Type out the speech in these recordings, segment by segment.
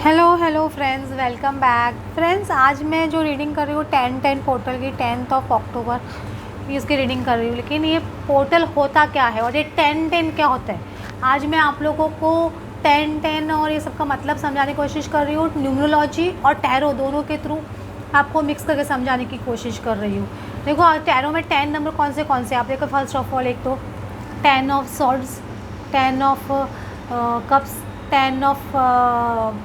Hello friends, welcome back. Friends, आज मैं जो रीडिंग कर रही हूँ 10-10 पोर्टल की 10th अक्टूबर इसकी रीडिंग कर रही हूँ। लेकिन ये पोर्टल होता क्या है और ये 10-10 क्या होता है, आज मैं आप लोगों को 10-10 और ये सब का मतलब समझाने की कोशिश कर रही हूँ। न्यूमरोलॉजी और टैरो दोनों के थ्रू आपको मिक्स करके समझाने की कोशिश कर रही हूँ। देखो, टैरो में 10 नंबर कौन से आप देखो। फर्स्ट ऑफ ऑल एक तो 10 of swords, 10 of cups, 10 of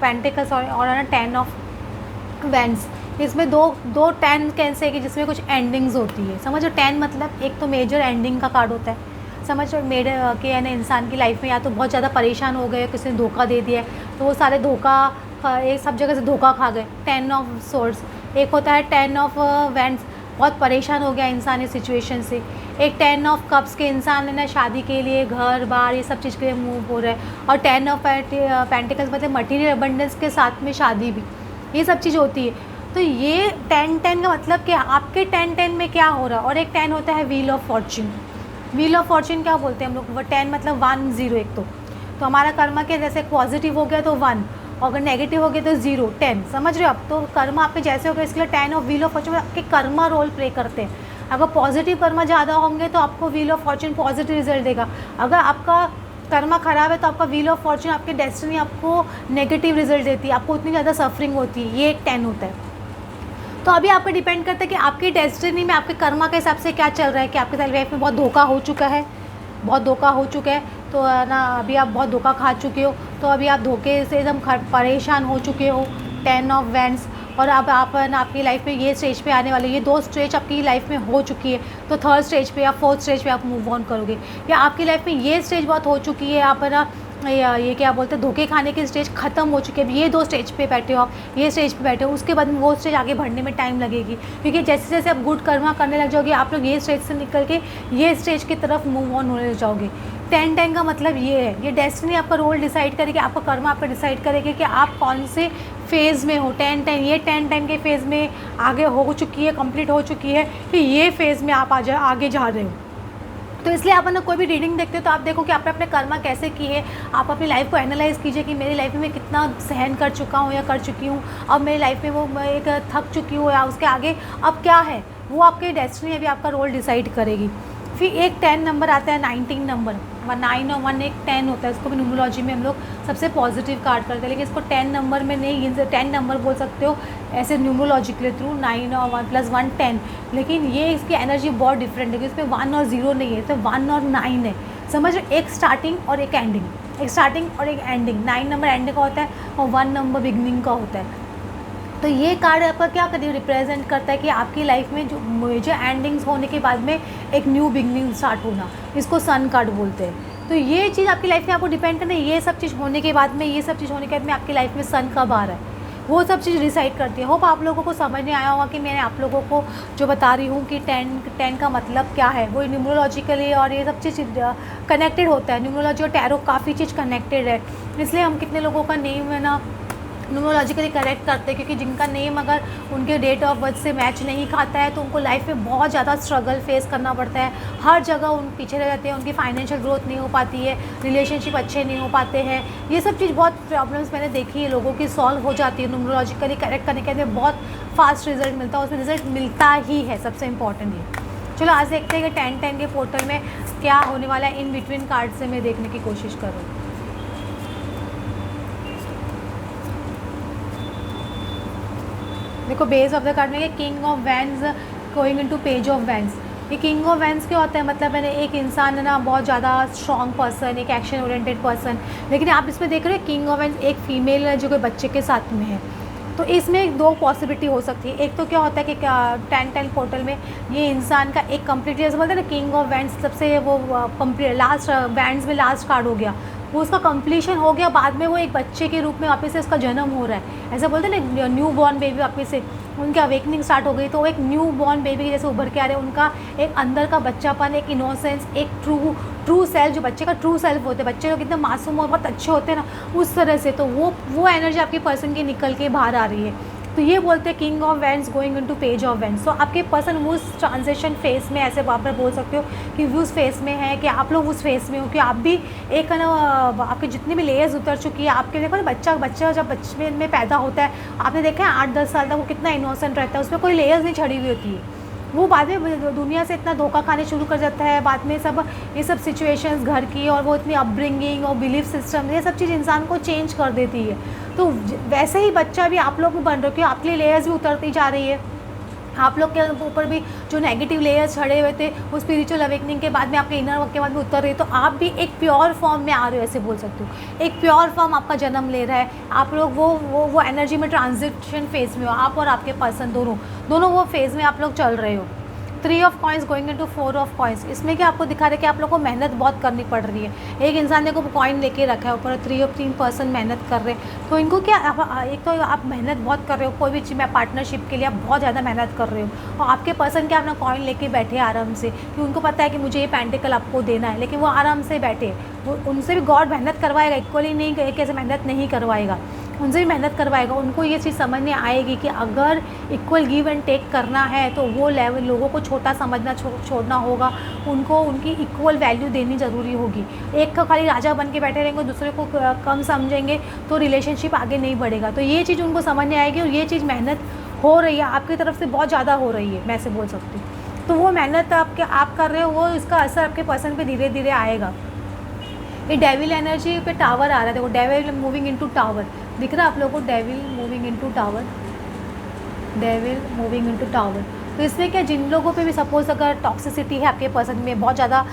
pentacles और 10 ऑफ वैंड्स। इसमें दो दो 10 कैसे है कि जिसमें कुछ एंडिंग्स होती है। समझो 10 मतलब एक तो मेजर एंडिंग का कार्ड होता है। समझो मेरे के यानी इंसान की लाइफ में या तो बहुत ज़्यादा परेशान हो गए, किसी ने धोखा दे दिया है तो वो सारे एक सब जगह से धोखा खा गए। 10 ऑफ सोर्स। एक होता है 10 ऑफ वैंड्स, बहुत परेशान हो गया इंसान इस सिचुएशन से। एक 10 ऑफ कप्स के इंसान ने ना शादी के लिए, घर बार ये सब चीज़ के लिए मूव हो रहा है। और 10 ऑफ पेंटिकल्स मतलब मटीरियल अबंडेंस के साथ में शादी भी, ये सब चीज़ होती है। तो ये 10-10 का मतलब क्या, आपके 10-10 में क्या हो रहा है। और एक 10 होता है wheel of Fortune. Wheel of Fortune क्या बोलते हैं हम लोग, वो 10 मतलब 1-0। एक तो हमारा कर्मा के जैसे पॉजिटिव हो गया तो 1, और अगर नेगेटिव हो गया तो 0, 10। समझ रहे हो आप। तो कर्मा आपके जैसे हो गए, इसलिए 10 ऑफ व्हील ऑफ फॉर्च्यून आपके कर्मा रोल प्ले करते हैं। अगर पॉजिटिव कर्मा ज़्यादा होंगे तो आपको wheel of Fortune positive result देगा। अगर आपका कर्मा खराब है तो आपका व्हील ऑफ फॉर्च्यून, आपकी डेस्टिनी आपको नेगेटिव रिजल्ट देती है, आपको उतनी ज़्यादा सफरिंग होती है। ये एक 10 होता है। तो अभी आप पे डिपेंड करता है कि आपकी डेस्टिनी में आपके कर्मा के हिसाब से क्या चल रहा है, कि आपके लाइफ में बहुत धोखा हो चुका है, बहुत धोखा हो चुका है तो ना अभी आप बहुत धोखा खा चुके हो, तो अभी आप धोखे से एकदम परेशान हो चुके हो। 10 ऑफ वैंड्स। और अब आप ना आपकी लाइफ में ये स्टेज पे आने वाले, ये 2 स्टेज आपकी लाइफ में हो चुकी है, तो 3rd स्टेज पे या 4th स्टेज पे आप मूव ऑन करोगे। या आपकी लाइफ में ये स्टेज बहुत हो चुकी है, आप ना ये क्या बोलते हैं, धोखे खाने की स्टेज ख़त्म हो चुकी है। ये 2 स्टेज पे बैठे हो आप, ये स्टेज पे बैठे हो, उसके बाद में वो स्टेज आगे बढ़ने में टाइम लगेगी, क्योंकि जैसे जैसे आप गुड कर्मा करने लग जाओगे आप लोग ये स्टेज से निकल के ये स्टेज की तरफ मूव ऑन होने लग जाओगे। 10-10 का मतलब ये है, ये डेस्टिनी आपका रोल डिसाइड करेगी, आपका कर्मा आपका डिसाइड करेगी कि आप कौन से फेज़ में हो। 10-10 ये 10-10 के फेज़ में आगे हो चुकी है, कंप्लीट हो चुकी है, कि ये फेज़ में आप आगे जा रहे हो। तो इसलिए आप ना कोई भी रीडिंग देखते हो तो आप देखो कि आपने अपने कर्मा कैसे किए। आप अपनी लाइफ को एनालाइज़ कीजिए कि मेरी लाइफ में कितना सहन कर चुका हूँ या कर चुकी हूँ, अब मेरी लाइफ में वो मैं एक थक चुकी हूँ या उसके आगे अब क्या है, वो आपके डेस्टिनी अभी आपका रोल डिसाइड करेगी। फिर एक 10 नंबर आता है, 19 नंबर। 9 और 1 एक 10 होता है, इसको भी न्यूमरोलॉजी में हम लोग सबसे पॉजिटिव कार्ड करते हैं, लेकिन इसको 10 नंबर में नहीं, 10 नंबर बोल सकते हो ऐसे न्यूमरोलॉजी के थ्रू। 9 और 1 + 1 10, लेकिन ये इसकी एनर्जी बहुत डिफरेंट है, इसमें 1 और 0 नहीं है, तो 1 और 9 है। समझ रहे, एक स्टार्टिंग और एक एंडिंग, एक स्टार्टिंग और एक एंडिंग। 9 नंबर एंडिंग का होता है और 1 नंबर बिगनिंग का होता है। तो ये कार्ड आपका क्या करिए रिप्रेजेंट करता है कि आपकी लाइफ में जो मेजर एंडिंग्स होने के बाद में एक न्यू बिगनिंग स्टार्ट होना, इसको सन कार्ड बोलते हैं। तो ये चीज़ आपकी लाइफ में आपको डिपेंड करना है, ये सब चीज़ होने के बाद में, ये सब चीज़ होने के बाद में आपकी लाइफ में सन कब आ रहा है, वो सब चीज़ डिसाइड करती है। होप आप लोगों को समझ में आया होगा कि मैंने आप लोगों को जो बता रही हूँ कि 10 का मतलब क्या है, वो न्यूमरोलॉजिकली और ये सब चीज़ कनेक्टेड होता है। न्यूमरोलॉजी और टैरो काफ़ी चीज़ कनेक्टेड है, इसलिए हम कितने लोगों का नेम है ना न्यूमरोलॉजिकली करेक्ट करते हैं, क्योंकि जिनका नेम अगर उनके डेट ऑफ बर्थ से मैच नहीं खाता है तो उनको लाइफ में बहुत ज़्यादा स्ट्रगल फेस करना पड़ता है। हर जगह उन पीछे रह जाते हैं, उनकी फाइनेंशियल ग्रोथ नहीं हो पाती है, रिलेशनशिप अच्छे नहीं हो पाते हैं। ये सब चीज़ बहुत प्रॉब्लम्स मैंने देखी है, लोगों की सॉल्व हो जाती है न्यूमरोलॉजिकली करेक्ट करने के बाद बहुत फास्ट रिजल्ट मिलता है, उसमें रिजल्ट मिलता ही है, सबसे इंपॉर्टेंट ये। चलो आज देखते हैं कि 10-10 के पोर्टल में क्या होने वाला है। इन बिटवीन कार्ड से मैं देखने की कोशिश करूँ। देखो, बेस ऑफ द कार्ड में king of wands going into page of wands. ये किंग ऑफ वैंड्स क्या होता है, मतलब मैंने एक इंसान है ना बहुत ज़्यादा स्ट्रॉन्ग पर्सन, एक एक्शन ओरिएंटेड पर्सन, लेकिन आप इसमें देख रहे हो किंग ऑफ वैंड्स एक फीमेल है जो कोई बच्चे के साथ में है। तो इसमें 2 पॉसिबिलिटी हो सकती है। एक तो क्या होता है कि 10-10 पोर्टल में ये इंसान का एक कंप्लीट, जैसे बोलते हैं ना किंग ऑफ वैंड्स सबसे वो कंप्लीट लास्ट वैंड्स में लास्ट कार्ड हो गया, वो उसका कंप्लीशन हो गया, बाद में वो एक बच्चे के रूप में वापस से उसका जन्म हो रहा है। ऐसा बोलते हैं ना न्यू बॉर्न बेबी, वापस से उनकी अवेकनिंग स्टार्ट हो गई, तो एक न्यू बॉर्न बेबी के जैसे उभर के आ रहे हैं। उनका एक अंदर का बच्चापन, एक इनोसेंस, एक ट्रू सेल्फ, जो बच्चे का ट्रू सेल्फ होते हैं, बच्चे लोग कितने मासूम और बहुत अच्छे होते हैं ना, उस तरह से। तो वो एनर्जी आपके पर्सन की निकल के बाहर आ रही है। तो ये बोलते हैं king of wands going into page of wands. तो आपके पर्सन उस ट्रांजिशन फेस में, ऐसे वहाँ पर बोल सकते हो कि उस फेस में है, कि आप लोग उस फेस में हो कि आप भी एक ना आपके जितनी भी लेयर्स उतर चुकी है। आपके देखो ना बच्चा जब बचपन में पैदा होता है, आपने देखा है 8-10 साल तक वो कितना इनोसेंट रहता है, उसमें कोई लेयर्स नहीं छड़ी हुई होती है। वो बाद में दुनिया से इतना धोखा खाने शुरू कर जाता है, बाद में सब ये सब सिचुएशंस घर की और वो इतनी अपब्रिंगिंग और बिलीफ सिस्टम, ये सब चीज़ इंसान को चेंज कर देती है। तो वैसे ही बच्चा भी आप लोग बन रहे हो कि आपकी लेयर्स भी उतरती जा रही है। आप लोग के ऊपर भी जो नेगेटिव लेयर्स चढ़े हुए थे वो स्पिरिचुअल अवेकनिंग के बाद में, आपके इनर वर्क के बाद में उतर रही है। तो आप भी एक प्योर फॉर्म में आ रहे हो, ऐसे बोल सकते हो। एक प्योर फॉर्म आपका जन्म ले रहा है। आप लोग वो एनर्जी में ट्रांजिशन फेज में हो, आप और आपके पर्सन दोनों वो फेज़ में आप लोग चल रहे हो। 3 of coins going into 4 of coins, इसमें क्या आपको दिखा रहा है कि आप लोग को मेहनत बहुत करनी पड़ रही है। एक इंसान ने को कॉइन लेके रखा है ऊपर, 3 पर्सन मेहनत कर रहे हैं। तो इनको क्या एक तो आप मेहनत बहुत कर रहे हो, कोई भी चीज़ में पार्टनरशिप के लिए आप बहुत ज़्यादा मेहनत कर रहे हो, और आपके पर्सन क्या अपना कॉइन लेके बैठे आराम से, कि उनको पता है कि मुझे ये पेंटिकल आपको देना है, लेकिन वो आराम से बैठे। वो उनसे भी गॉड मेहनत करवाएगा, इक्वली नहीं कैसे मेहनत नहीं करवाएगा, उनसे भी मेहनत करवाएगा। उनको ये चीज़ समझ में आएगी कि अगर इक्वल गिव एंड टेक करना है तो वो लेवल लोगों को छोटा समझना छोड़ना होगा, उनको उनकी इक्वल वैल्यू देनी ज़रूरी होगी। एक को खाली राजा बन के बैठे रहेंगे, दूसरे को कम समझेंगे, तो रिलेशनशिप आगे नहीं बढ़ेगा। तो ये चीज़ उनको समझ में आएगी, और ये चीज़ मेहनत हो रही है आपकी तरफ से, बहुत ज़्यादा हो रही है, मैं ऐसे बोल सकती हूँ। तो वो मेहनत आप कर रहे हो, वो इसका असर आपके पर्सन पे धीरे धीरे आएगा। ये डेविल एनर्जी पे टावर आ रहा है, देखो डेविल मूविंग इनटू टावर दिख रहा है आप लोगों को, devil moving into tower, devil moving into tower. तो इसमें क्या, जिन लोगों पे भी सपोज़ अगर टॉक्सिसिटी है आपके पर्सन में बहुत ज़्यादा,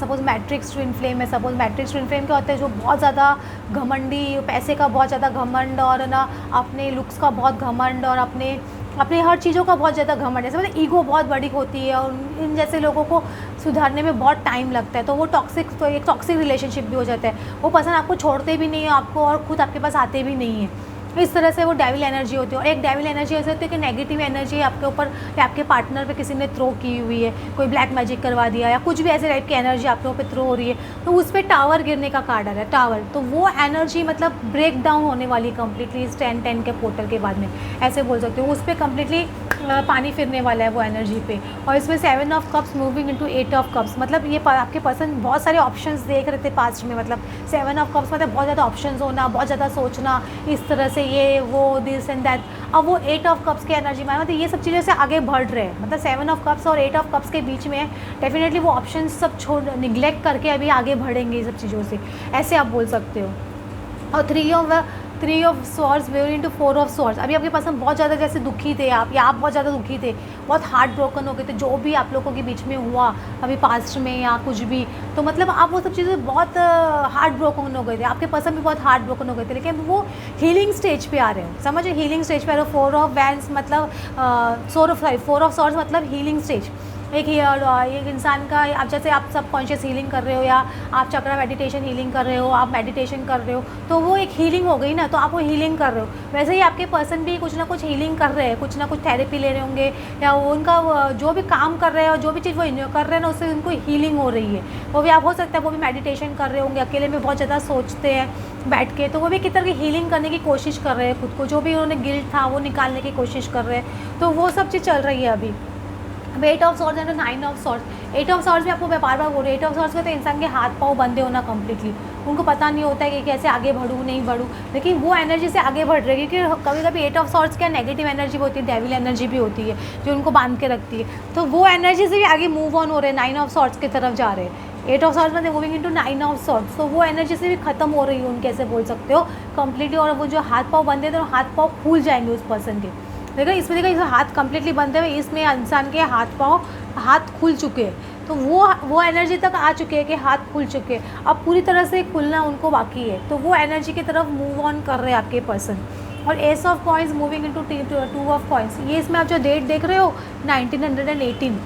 सपोज़ मैट्रिक्स ट्विन फ्लेम है, सपोज़ मैट्रिक्स ट्विन फ्लेम क्या होता है, जो बहुत ज़्यादा घमंडी, पैसे का बहुत ज़्यादा घमंड, और ना अपने लुक्स का बहुत घमंड, और अपने हर चीज़ों का बहुत ज़्यादा घमंड, जैसे मतलब ईगो बहुत बड़ी होती है, और इन जैसे लोगों को सुधारने में बहुत टाइम लगता है। तो वो एक टॉक्सिक रिलेशनशिप भी हो जाता है। वो पर्सन आपको छोड़ते भी नहीं है आपको, और खुद आपके पास आते भी नहीं है। इस तरह से वो डेविल एनर्जी होती है। और एक डेविल एनर्जी ऐसे होती है कि नेगेटिव एनर्जी आपके ऊपर या आपके पार्टनर पे किसी ने थ्रो की हुई है, कोई ब्लैक मैजिक करवा दिया या कुछ भी ऐसे टाइप की एनर्जी आप लोगों पे थ्रो हो रही है, तो उस पर टावर गिरने का कार्ड आ रहा है, टावर। तो वो एनर्जी मतलब ब्रेक डाउन होने वाली कंप्लीटली इस 10-10 के पोर्टल के बाद में, ऐसे बोल सकते हो। उस पर कम्प्लीटली पानी फिरने वाला है वो एनर्जी पे। और इसमें 7 of cups moving into 8 of cups, मतलब ये आपके पर्सन बहुत सारे ऑप्शंस देख रहे थे पास्ट में। मतलब 7 ऑफ कप्स मतलब बहुत ज़्यादा ऑप्शंस होना, बहुत ज़्यादा सोचना, इस तरह से ये वो दिस एंड दैट। अब वो 8 ऑफ कप्स की एनर्जी में, मतलब ये सब चीज़ों से आगे बढ़ रहे हैं। मतलब 7 ऑफ कप्स और 8 ऑफ कप्स के बीच में डेफिनेटली वो ऑप्शन सब निगलेक्ट करके अभी आगे बढ़ेंगे ये सब चीज़ों से, ऐसे आप बोल सकते हो। और 3 of swords veering to 4 of swords, अभी आपके पास बहुत ज़्यादा जैसे दुखी थे आप, या आप बहुत ज़्यादा दुखी थे, बहुत हार्ट ब्रोकन हो गए थे, जो भी आप लोगों के बीच में हुआ अभी पास्ट में या कुछ भी, तो मतलब आप वो सब चीज़ें बहुत हार्ट ब्रोकन हो गए थे, आपके पर्सन भी बहुत हार्ट ब्रोकन हो गए थे, लेकिन वो हीलिंग स्टेज पे आ रहे हो। समझो, हीलिंग स्टेज पे आ रहे हो। 4 ऑफ वैंड्स मतलब 4 ऑफ स्वॉर्ड्स मतलब हीलिंग स्टेज। एक इंसान का, आप जैसे आप सब कॉन्शियस हीलिंग कर रहे हो, या आप चक्रा मेडिटेशन हीलिंग कर रहे हो, आप मेडिटेशन कर रहे हो, तो वो एक हीलिंग हो गई ना, तो आप वो हीलिंग कर रहे हो। वैसे ही आपके पर्सन भी कुछ ना कुछ हीलिंग कर रहे हैं, कुछ ना कुछ थेरेपी ले रहे होंगे, या वो उनका जो भी काम कर रहे हो, जो भी चीज़ वो कर रहे हैं ना, उससे उनको हीलिंग हो रही है। वो भी आप हो सकता है वो भी मेडिटेशन कर रहे होंगे, अकेले में बहुत ज़्यादा सोचते हैं बैठ के, तो वो भी किस तरह की हीलिंग करने की कोशिश कर रहे हैं खुद को, जो भी उन्होंने गिल्ट था वो निकालने की कोशिश कर रहे हैं। तो वो सब चीज़ चल रही है अभी। 8 of swords and 9 of swords. 8 of swords में आपको मैं बार बार बोल रही हूँ, 8 ऑफ सॉर्ड्स में तो इंसान के हाथ पाँव बंधे होना कम्प्लीटली, उनको पता नहीं होता है कि कैसे आगे बढ़ूँ नहीं बढ़ूँ, लेकिन वो एनर्जी से आगे बढ़ रही है। क्योंकि कभी कभी 8 ऑफ सॉर्ड्स क्या नेगेटिव एनर्जी होती है, डेविल एनर्जी भी होती है जो उनको बांध के रखती है, तो वो एनर्जी से भी आगे मूव ऑन हो रहे हैं, 9 ऑफ सॉर्ड्स की तरफ जा रहे हैं। 8 ऑफ सॉर्ड्स में मूविंग इनटू 9 ऑफ सॉर्ड्स, तो वो एनर्जी से भी खत्म हो रही है उनके, ऐसे बोल सकते हो कम्प्लीटली। और वो जो हाथ पाँव बंधे थे, हाथ पाँव खुल जाएंगे उस पर्सन के। देखो इसमें, देखो इस हाथ कम्प्लीटली बंधे हुए, इसमें इंसान के हाथ खुल चुके हैं, तो वो एनर्जी तक आ चुके हैं कि हाथ खुल चुके हैं, अब पूरी तरह से खुलना उनको बाकी है, तो वो एनर्जी की तरफ मूव ऑन कर रहे हैं आपके पर्सन। और S of coins moving into 2 of coins, ये इसमें आप जो डेट देख रहे हो 1918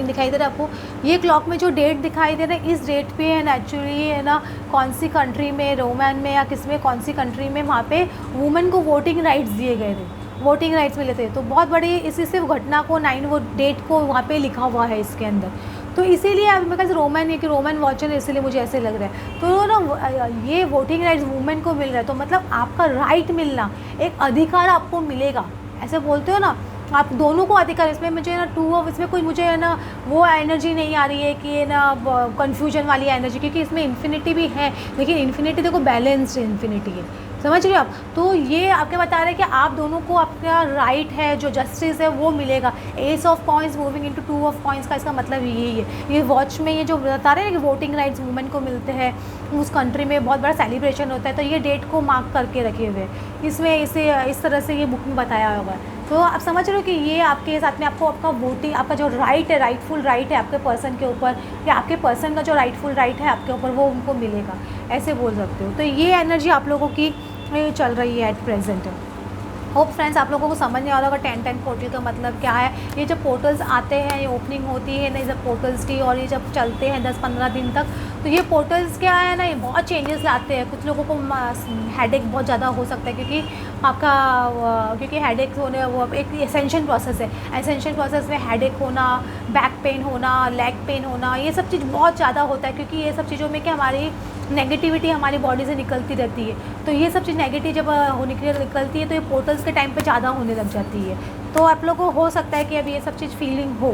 दिखाई दे रहा है आपको। ये क्लॉक में जो डेट दिखाई दे रहा है, इस डेट पे है नेचुरली है ना, कौन सी कंट्री में, रोमन में या किस में, कौन सी कंट्री में, वहाँ पे वुमेन को वोटिंग राइट्स दिए गए थे, वोटिंग राइट्स मिले थे। तो बहुत बड़ी इसी सिर्फ घटना को वो डेट को वहाँ पे लिखा हुआ है इसके अंदर। तो इसीलिए अब मेरे ख्याल से रोमन है कि रोमन वॉचर है, इसीलिए मुझे ऐसे लग रहा है। तो ना ये वोटिंग राइट्स वुमेन को मिल रहा है, तो मतलब आपका राइट मिलना, एक अधिकार आपको मिलेगा। ऐसे बोलते हो ना, आप दोनों को अधिकार, इसमें मुझे ना टू ऑफ, इसमें कोई मुझे है ना वो एनर्जी नहीं आ रही है कि ये ना कन्फ्यूजन वाली एनर्जी, क्योंकि इसमें इन्फिनिटी भी है, लेकिन इन्फिनिटी देखो बैलेंस्ड इन्फिनिटी है, समझ रहे हो आप। तो ये आपके बता रहे हैं कि आप दोनों को आपका राइट है, जो जस्टिस है वो मिलेगा। S of coins moving into two of coins का इसका मतलब यही है। ये वॉच में ये जो बता रहे हैं कि वोटिंग राइट्स वुमेन को मिलते हैं, उस कंट्री में बहुत बड़ा सेलिब्रेशन होता है, तो ये डेट को मार्क करके रखे हुए इसमें, इसे इस तरह से ये बुक में बताया हुआ है। तो आप समझ रहे हो कि ये आपके साथ में आपको आपका वोटिंग, आपका जो राइट है, राइटफुल राइट है आपके पर्सन के ऊपर, या आपके पर्सन का जो राइटफुल राइट है आपके ऊपर, वो उनको मिलेगा, ऐसे बोल सकते हो। तो ये एनर्जी आप लोगों की चल रही है एट प्रेजेंट। होप फ्रेंड्स आप लोगों को समझ नहीं आ रहा होगा 10-10 पोर्टल का मतलब क्या है। ये जब पोर्टल्स आते हैं, ये ओपनिंग होती है ना जब पोर्टल्स की, और ये जब चलते हैं 10-15 दिन तक, तो ये पोर्टल्स क्या है ना, ये बहुत चेंजेस लाते हैं। कुछ लोगों को हेडेक बहुत ज़्यादा हो सकता है, क्योंकि आपका क्योंकि हेडेक होने वो एक एसेंशियल प्रोसेस है। एसेंशियल प्रोसेस में हेडेक होना, बैक पेन होना, लेग पेन होना, ये सब चीज़ बहुत ज़्यादा होता है, क्योंकि ये सब चीज़ों में क्या हमारी नेगेटिविटी हमारी बॉडी से निकलती रहती है। तो ये सब चीज़ नेगेटिव जब निकलती है, तो ये पोर्टल्स के टाइम पे ज़्यादा होने लग जाती है। तो आप लोगों को हो सकता है कि अभी ये सब चीज़ फीलिंग हो।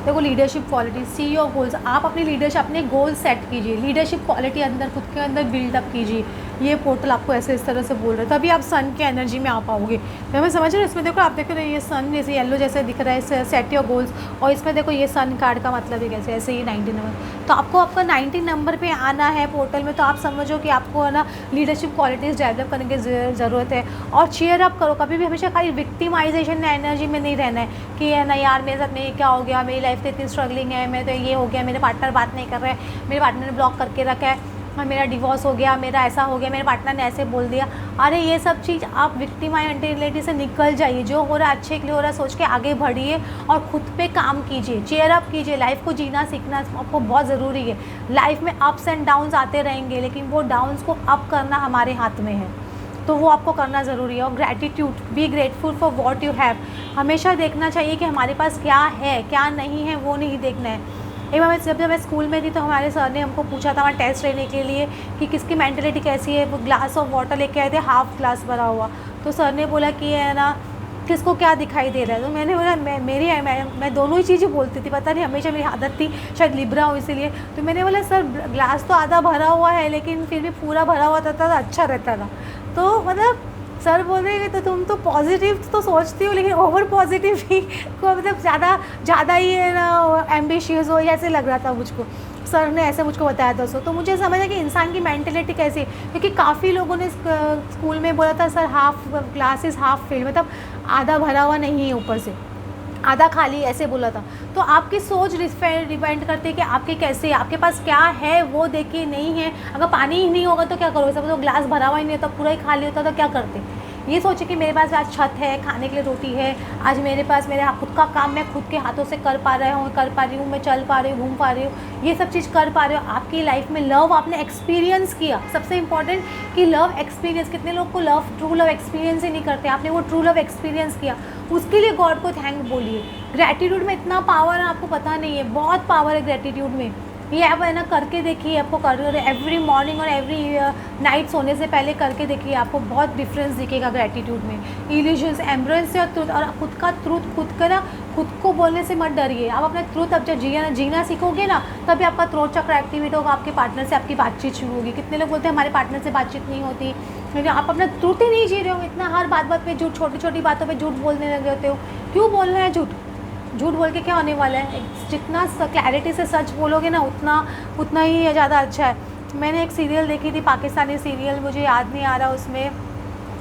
देखो leadership quality, see your goals, आप अपनी लीडरशिप, अपने गोल सेट कीजिए, लीडरशिप क्वालिटी अंदर खुद के अंदर बिल्डअप कीजिए। ये पोर्टल आपको ऐसे इस तरह से बोल रहे हैं, तभी आप सन की एनर्जी में आ पाओगे। तो मैं समझ रही हूँ, इसमें देखो आप देखो ये सन जैसे येलो जैसे दिख रहा है, सेट योर गोल्स, और इसमें देखो ये सन कार्ड का मतलब है कैसे, ऐसे ही 19 नंबर। तो आपको आपका 19 नंबर पे आना है पोर्टल में, तो आप समझो कि आपको है ना लीडरशिप क्वालिटीज़ डेवलप करने की ज़रूरत है। और चीयर अप करो, कभी भी हमेशा खाली विक्टिमाइजेशन एनर्जी में नहीं रहना है कि है ना यार मेरे साथ में ये क्या हो गया, मेरी लाइफ तो इतनी स्ट्रगलिंग है, मैं तो ये हो गया, मेरे पार्टनर बात नहीं कर रहे हैं, मेरे पार्टनर ने ब्लॉक करके रखा है, मेरा डिवोर्स हो गया, मेरा ऐसा हो गया, मेरे पार्टनर ने ऐसे बोल दिया। अरे ये सब चीज़ आप विक्टिमाइजेलिटी से निकल जाइए, जो हो रहा है अच्छे के लिए हो रहा है सोच के आगे बढ़िए और खुद पे काम कीजिए, चेयर अप कीजिए। लाइफ को जीना सीखना आपको बहुत ज़रूरी है। लाइफ में अप्स एंड डाउन्स आते रहेंगे, लेकिन वो डाउन्स को अप करना हमारे हाथ में है, तो वो आपको करना ज़रूरी है। और gratitude, be grateful for what you have, हमेशा देखना चाहिए कि हमारे पास क्या है क्या नहीं है, वो नहीं देखना है। एक बार जब मैं स्कूल में थी तो हमारे सर ने हमको पूछा था हमारा टेस्ट लेने के लिए कि किसकी मेंटलिटी कैसी है। वो ग्लास ऑफ वाटर लेके आए थे, हाफ ग्लास भरा हुआ, तो सर ने बोला कि है ना किसको क्या दिखाई दे रहा है। तो मैंने बोला मैं दोनों ही चीज़ें बोलती थी, पता नहीं हमेशा मेरी आदत थी, शायद लिब्रा हो इसीलिए। तो मैंने बोला सर ग्लास तो आधा भरा हुआ है, लेकिन फिर भी पूरा भरा हुआ था तो अच्छा रहता था। तो मतलब सर बोल रहे हैं तो तुम तो पॉजिटिव तो सोचती हो, लेकिन ओवर पॉजिटिव ही को मतलब ज़्यादा ही है ना एम्बिशियस हो, ऐसे लग रहा था मुझको। सर ने ऐसे मुझको बताया था। तो मुझे समझ है कि इंसान की मेंटलिटी कैसी है, क्योंकि काफ़ी लोगों ने स्कूल में बोला था sir half glass is half fill, मतलब आधा भरा हुआ नहीं है, ऊपर से आधा खाली, ऐसे बोला था। तो आपकी सोच डिपेंड करती है कि आपके कैसे, आपके पास क्या है वो देखिए। नहीं है, अगर पानी ही नहीं होगा तो क्या करोगे, सब तो ग्लास भरा हुआ ही नहीं होता, पूरा ही खाली होता तो क्या करते। ये सोचे कि मेरे पास आज छत है, खाने के लिए रोटी है, आज मेरे पास मेरे खुद का काम मैं खुद के हाथों से कर पा रही हूँ, मैं चल पा रही हूँ, घूम पा रही हूँ, ये सब चीज़ कर पा रहे हो। आपकी लाइफ में लव आपने एक्सपीरियंस किया, सबसे इंपॉर्टेंट कि लव एक्सपीरियंस। कितने लोग को ट्रू लव एक्सपीरियंस ही नहीं करते, आपने वो ट्रू लव एक्सपीरियंस किया, उसके लिए गॉड को थैंक बोलिए। ग्रैटिट्यूड में इतना पावर है, आपको पता नहीं है, बहुत पावर है ग्रैटिट्यूड में। ये आप है ना करके देखिए, आपको कर एवरी मॉर्निंग और एवरी नाइट सोने से पहले करके देखिए, आपको बहुत डिफरेंस दिखेगा ग्रैटिट्यूड में। इल्यूजन्स, एम्ब्रेस से और ट्रुथ, और खुद का ट्रुथ खुद को बोलने से मत डरिए। आप अपना ट्रुथ अब जब जीना सीखोगे ना, तभी आपका थ्रोट चक्र एक्टिवेट होगा, आपके पार्टनर से आपकी बातचीत शुरू होगी। कितने लोग बोलते हैं हमारे पार्टनर से बातचीत नहीं होती, लेकिन आप अपना ट्रुथ ही नहीं जी रहे हो, इतना हर बात पे झूठ, छोटी छोटी बातों पे झूठ बोलने लगे होते हो। क्यों बोलना है झूठ बोल के क्या होने वाला है। जितना क्लैरिटी से सच बोलोगे ना, उतना ही ज़्यादा अच्छा है। मैंने एक सीरियल देखी थी, पाकिस्तानी सीरियल, मुझे याद नहीं आ रहा, उसमें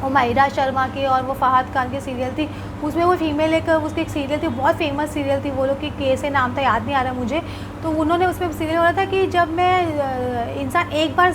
वो माहिरा शर्मा की और वो फहद खान की सीरियल थी। उसमें वो फीमेल एक उसकी एक सीरियल थी, बहुत फेमस सीरियल थी, वो लोग की कैसे नाम था याद नहीं आ रहा मुझे। तो उन्होंने उसमें सीरियल बोला था कि जब मैं इंसान एक बार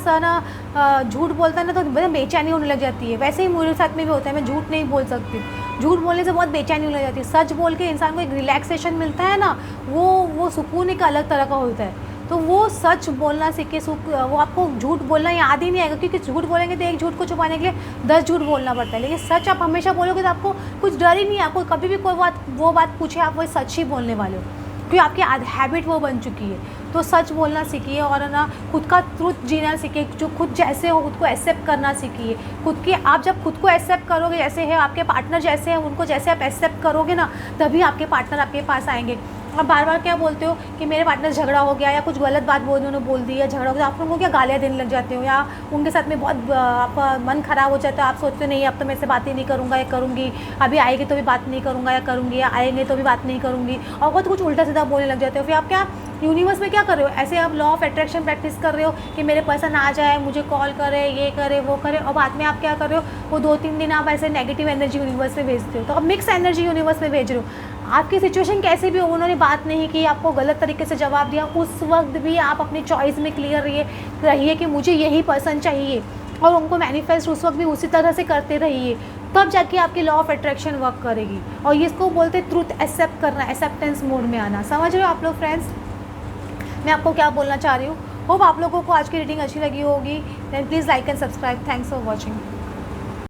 झूठ बोलता है ना, तो मतलब बेचैनी होने लग जाती है। वैसे ही मेरे साथ में भी होता है, मैं झूठ नहीं बोल सकती, झूठ बोलने से बहुत बेचैनी होने लग जाती है। सच बोल के इंसान को एक रिलैक्सेशन मिलता है ना, वो सुकून एक अलग तरह का होता है। तो वो सच बोलना सीखे। वो आपको झूठ बोलना याद ही नहीं आएगा, क्योंकि झूठ बोलेंगे तो एक झूठ को छुपाने के लिए 10 झूठ बोलना पड़ता है। लेकिन सच आप हमेशा बोलोगे तो आपको कुछ डर ही नहीं है। आपको कभी भी कोई वो बात पूछे, आप वो सच ही बोलने वाले हो, क्योंकि आपकी हैबिट वो बन चुकी है। तो सच बोलना सीखिए और है ना खुद का ट्रुथ जीना सीखिए। जो खुद जैसे हो खुद को एक्सेप्ट करना सीखिए। खुद की आप जब खुद को एक्सेप्ट करोगे, जैसे है आपके पार्टनर जैसे हैं उनको जैसे आप एक्सेप्ट करोगे ना, तभी आपके पार्टनर आपके पास आएंगे। आप बार बार क्या बोलते हो कि मेरे पार्टनर से झगड़ा हो गया या कुछ गलत बात उन्होंने बोल दी या झगड़ा हो गया, आप लोगों को क्या गालियाँ देने लग जाते हो, या उनके साथ में बहुत आपका मन ख़राब हो जाता है। आप सोचते हो नहीं अब तो मेरे से बात ही नहीं करूँगा या करूँगी, अभी आएगी तो भी बात नहीं करूँगा या करूँगी, या आएंगे तो भी बात नहीं करूँगी, और बहुत कुछ उल्टा सीधा बोलने लग जाते हो। फिर आप क्या यूनिवर्स में क्या कर रहे हो, ऐसे आप लॉ ऑफ अट्रैक्शन प्रैक्टिस कर रहे हो कि मेरे पर्सन आ जाए, मुझे कॉल करे, ये करे वो करे, और बाद में आप क्या कर रहे हो, वो 2-3 दिन आप ऐसे नेगेटिव एनर्जी यूनिवर्स में भेजते हो। तो आप मिक्स एनर्जी यूनिवर्स में भेज रहे हो। आपकी सिचुएशन कैसे भी हो, उन्होंने बात नहीं की, आपको गलत तरीके से जवाब दिया, उस वक्त भी आप अपनी चॉइस में क्लियर रहिए कि मुझे यही पर्सन चाहिए, और उनको मैनिफेस्ट उस वक्त भी उसी तरह से करते रहिए। तब जाके आपकी लॉ ऑफ अट्रैक्शन वर्क करेगी। और ये इसको बोलते ट्रूथ एक्सेप्ट करना, एक्सेप्टेंस मोड में आना। समझ रहे हो आप लोग फ्रेंड्स मैं आपको क्या बोलना चाह रही हूँ। होप आप लोगों को आज की रीडिंग अच्छी लगी होगी। Then please like and subscribe. Thanks for watching.